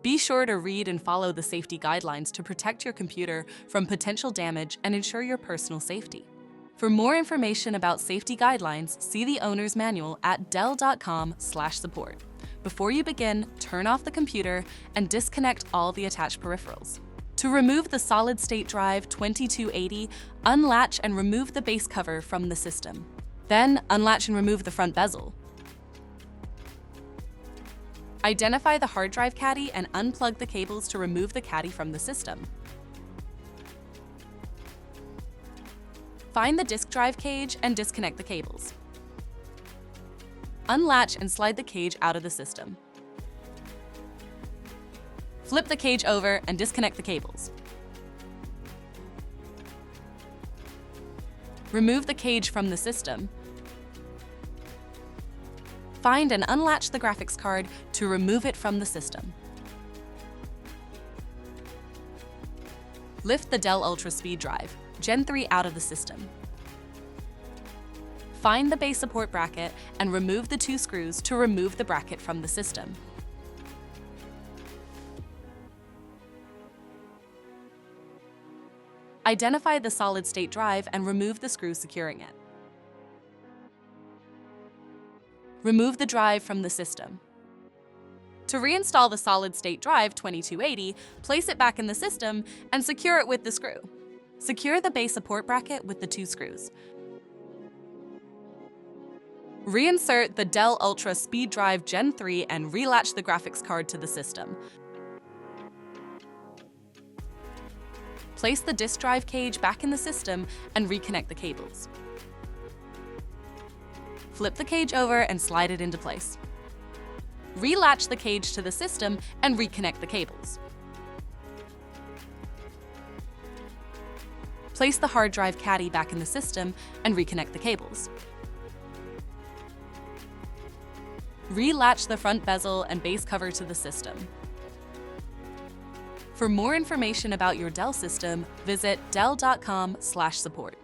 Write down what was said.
Be sure to read and follow the safety guidelines to protect your computer from potential damage and ensure your personal safety. For more information about safety guidelines, see the owner's manual at dell.com/support. Before you begin, turn off the computer and disconnect all the attached peripherals. To remove the solid-state drive 2280, unlatch and remove the base cover from the system. Then, unlatch and remove the front bezel. Identify the hard drive caddy and unplug the cables to remove the caddy from the system. Find the disk drive cage and disconnect the cables. Unlatch and slide the cage out of the system. Flip the cage over and disconnect the cables. Remove the cage from the system. Find and unlatch the graphics card to remove it from the system. Lift the Dell Ultra Speed Drive Gen 3 out of the system. Find the base support bracket and remove the 2 screws to remove the bracket from the system. Identify the solid-state drive and remove the screws securing it. Remove the drive from the system. To reinstall the solid-state drive 2280, place it back in the system and secure it with the screw. Secure the base support bracket with the 2 screws. Reinsert the Dell Ultra Speed Drive Gen 3 and relatch the graphics card to the system. Place the disk drive cage back in the system and reconnect the cables. Flip the cage over and slide it into place. Relatch the cage to the system and reconnect the cables. Place the hard drive caddy back in the system and reconnect the cables. Relatch the front bezel and base cover to the system. For more information about your Dell system, visit dell.com/support.